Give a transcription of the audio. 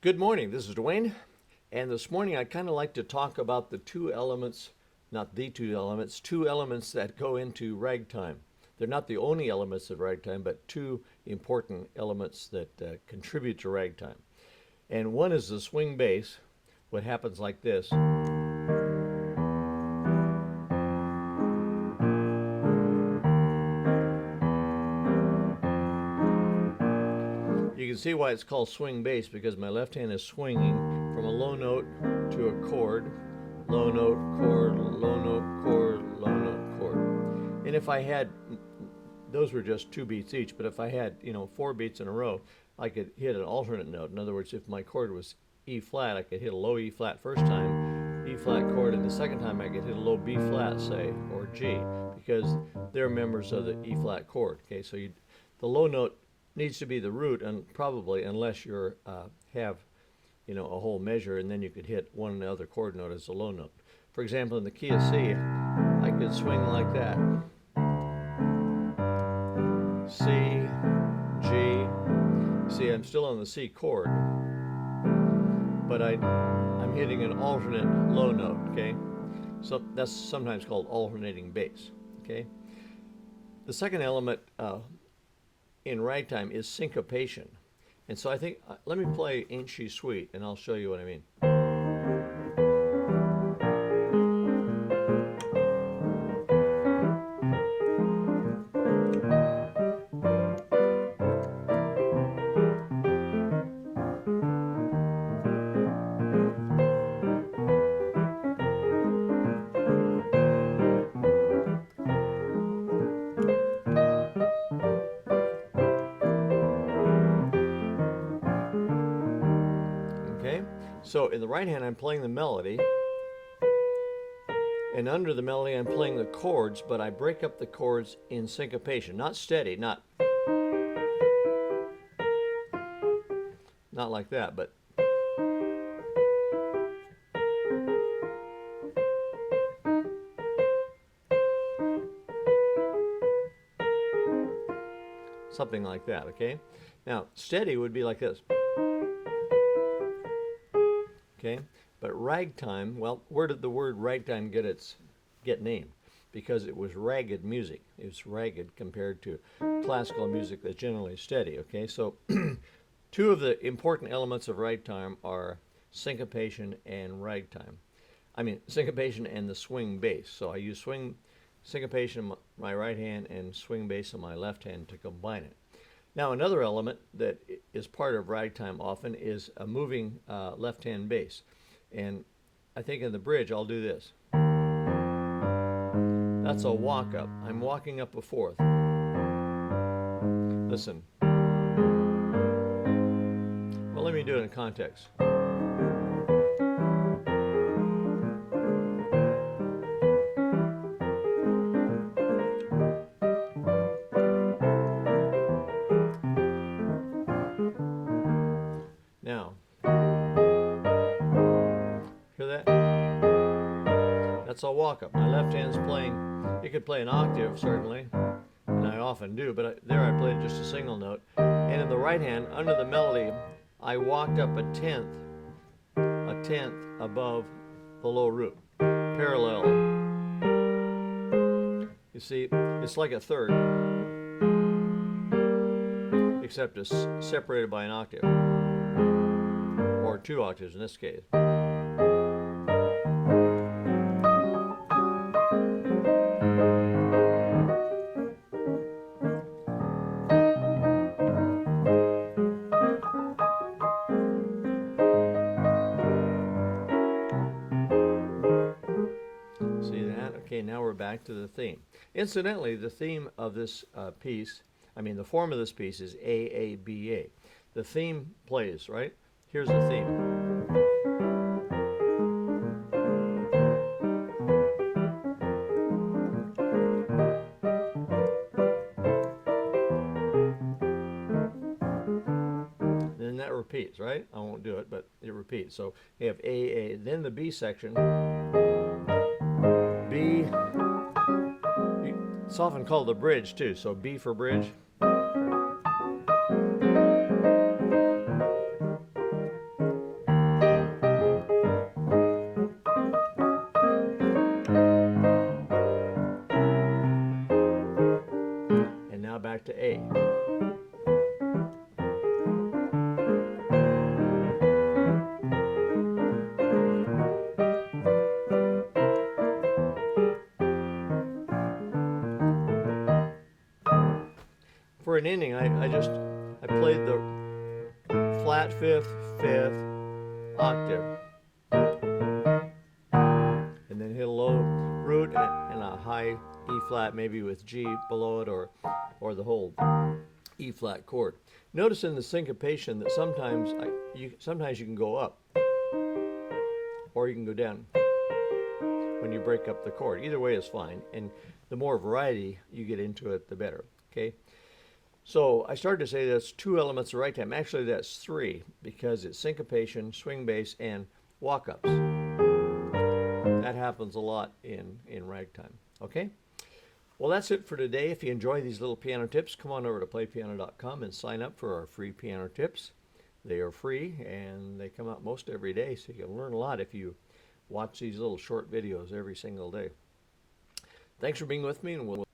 Good morning, this is Dwayne, and this morning I'd kind of like to talk about the two elements, not the two elements that go into ragtime. They're not the only elements of ragtime, but two important elements that contribute to ragtime. And one is the swing bass, what happens like this. You can see why it's called swing bass, because my left hand is swinging from a low note to a chord, low note, chord, low note, chord, low note, chord. And if I had, those were just 2 beats each, but if I had, 4 beats in a row, I could hit an alternate note. In other words, if my chord was E flat, I could hit a low E flat first time, E flat chord, and the second time I could hit a low B flat, say, or G, because they're members of the E flat chord. Okay, so the low note needs to be the root, and probably unless you have a whole measure, and then you could hit one other chord note as a low note. For example, in the key of C, I could swing like that: C, G. See, I'm still on the C chord, but I'm hitting an alternate low note. Okay, so that's sometimes called alternating bass. Okay, the second element in ragtime is syncopation. And so I think, let me play Ain't She Sweet, and I'll show you what I mean. Okay, so in the right hand I'm playing the melody, and under the melody I'm playing the chords, but I break up the chords in syncopation, not steady, not like that, but something like that. Okay, now steady would be like this. Okay, but ragtime, well, where did the word ragtime get named? Because it was ragged music. It was ragged compared to classical music that's generally steady. Okay, so two of the important elements of ragtime are syncopation and ragtime. Syncopation and the swing bass. So I use syncopation in my right hand and swing bass in my left hand to combine it. Now, another element that is part of ragtime often is a moving left-hand bass. And I think in the bridge, I'll do this. That's a walk-up. I'm walking up a fourth. Listen. Well, let me do it in context. Now, hear that? That's a walk-up. My left hand's playing, it could play an octave, certainly, and I often do, but there I played just a single note. And in the right hand, under the melody, I walked up a tenth above the low root, parallel. You see, it's like a third, except it's separated by an octave. Or 2 octaves in this case. See that? Okay, now we're back to the theme. Incidentally, the theme of this piece, the form of this piece is A-A-B-A. The theme plays, right? Here's the theme. Then that repeats, right? I won't do it, but it repeats. So you have A, then the B section. B, it's often called the bridge too, so B for bridge. for an ending, I played the flat fifth, fifth, octave, and then hit a low root and a high E flat, maybe with G below it, or the whole E flat chord. Notice in the syncopation that sometimes you can go up, or you can go down when you break up the chord. Either way is fine, and the more variety you get into it, the better. Okay. So I started to say that's 2 elements of ragtime. Actually, that's 3, because it's syncopation, swing bass, and walk-ups. That happens a lot in ragtime. Okay? Well, that's it for today. If you enjoy these little piano tips, come on over to playpiano.com and sign up for our free piano tips. They are free, and they come out most every day, so you can learn a lot if you watch these little short videos every single day. Thanks for being with me, and we'll